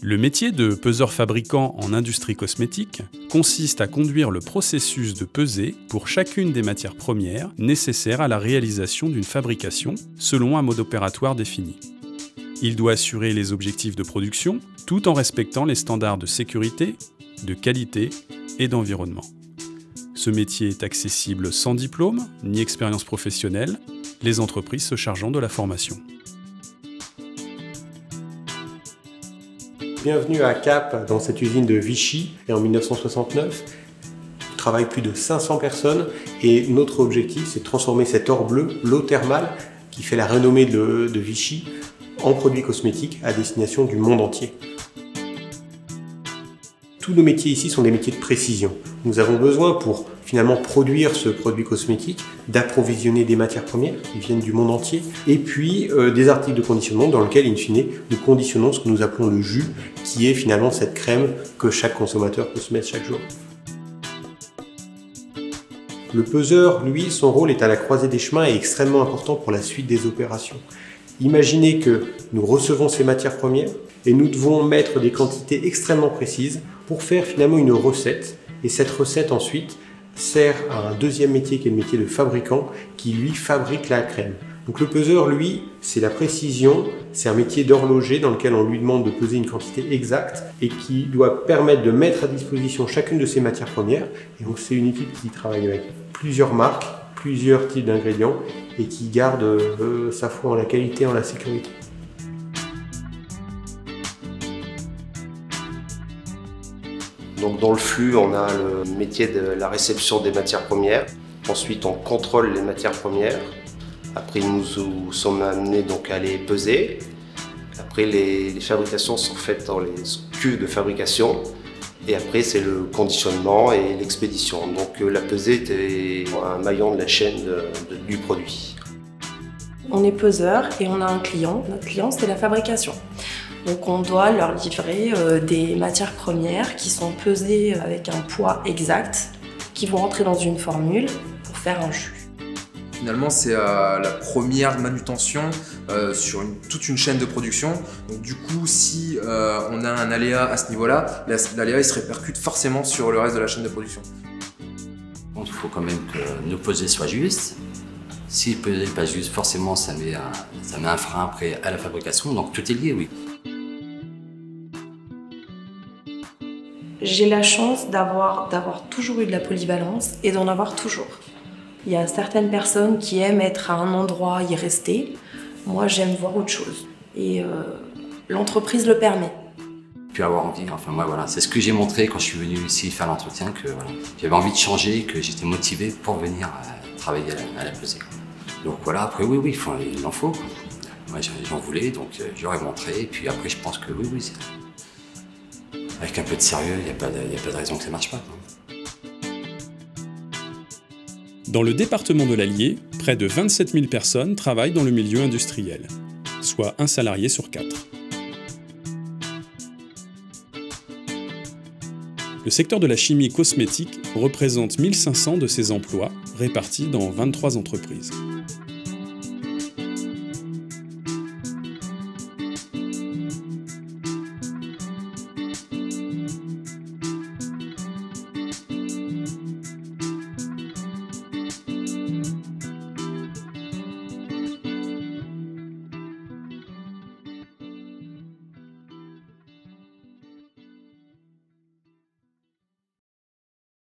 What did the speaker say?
Le métier de peseur-fabricant en industrie cosmétique consiste à conduire le processus de pesée pour chacune des matières premières nécessaires à la réalisation d'une fabrication selon un mode opératoire défini. Il doit assurer les objectifs de production tout en respectant les standards de sécurité, de qualité et d'environnement. Ce métier est accessible sans diplôme ni expérience professionnelle, les entreprises se chargeant de la formation. Bienvenue à Cap, dans cette usine de Vichy, et en 1969. On travaille plus de 500 personnes et notre objectif, c'est de transformer cet or bleu, l'eau thermale, qui fait la renommée de Vichy, en produits cosmétiques à destination du monde entier. Tous nos métiers ici sont des métiers de précision. Nous avons besoin, pour finalement produire ce produit cosmétique, d'approvisionner des matières premières qui viennent du monde entier, et puis des articles de conditionnement dans lesquels, in fine, nous conditionnons ce que nous appelons le jus, qui est finalement cette crème que chaque consommateur peut se mettre chaque jour. Le peseur, lui, son rôle est à la croisée des chemins et extrêmement important pour la suite des opérations. Imaginez que nous recevons ces matières premières et nous devons mettre des quantités extrêmement précises pour faire finalement une recette. Et cette recette ensuite sert à un deuxième métier qui est le métier de fabricant qui lui fabrique la crème. Donc le peseur, lui, c'est la précision, c'est un métier d'horloger dans lequel on lui demande de peser une quantité exacte et qui doit permettre de mettre à disposition chacune de ces matières premières. Et donc c'est une équipe qui travaille avec plusieurs marques, plusieurs types d'ingrédients et qui garde sa foi en la qualité et en la sécurité. Donc dans le flux, on a le métier de la réception des matières premières. Ensuite, on contrôle les matières premières. Après, nous sommes amenés donc à les peser. Après, les fabrications sont faites dans les cuves de fabrication. Et après, c'est le conditionnement et l'expédition. Donc la pesée est un maillon de la chaîne du produit. On est peseur et on a un client. Notre client, c'est la fabrication. Donc on doit leur livrer des matières premières qui sont pesées avec un poids exact, qui vont rentrer dans une formule pour faire un jus. Finalement, c'est la première manutention sur toute une chaîne de production. Donc du coup, si on a un aléa à ce niveau-là, l'aléa il se répercute forcément sur le reste de la chaîne de production. Il faut quand même que nos pesées soient justes. Si le pesée n'est pas juste, forcément, ça met un frein après à la fabrication. Donc tout est lié, oui. J'ai la chance d'avoir toujours eu de la polyvalence et d'en avoir toujours. Il y a certaines personnes qui aiment être à un endroit, y rester. Moi, j'aime voir autre chose. Et l'entreprise le permet. Puis avoir envie, enfin moi voilà, c'est ce que j'ai montré quand je suis venu ici faire l'entretien, que voilà, j'avais envie de changer, que j'étais motivé pour venir travailler à la pesée. Donc voilà, après oui, il en faut. Moi j'en voulais, donc j'aurais montré, et puis après je pense que oui, avec un peu de sérieux, il n'y a pas de raison que ça ne marche pas. Dans le département de l'Allier, près de 27 000 personnes travaillent dans le milieu industriel, soit un salarié sur 4. Le secteur de la chimie cosmétique représente 1500 de ces emplois répartis dans 23 entreprises.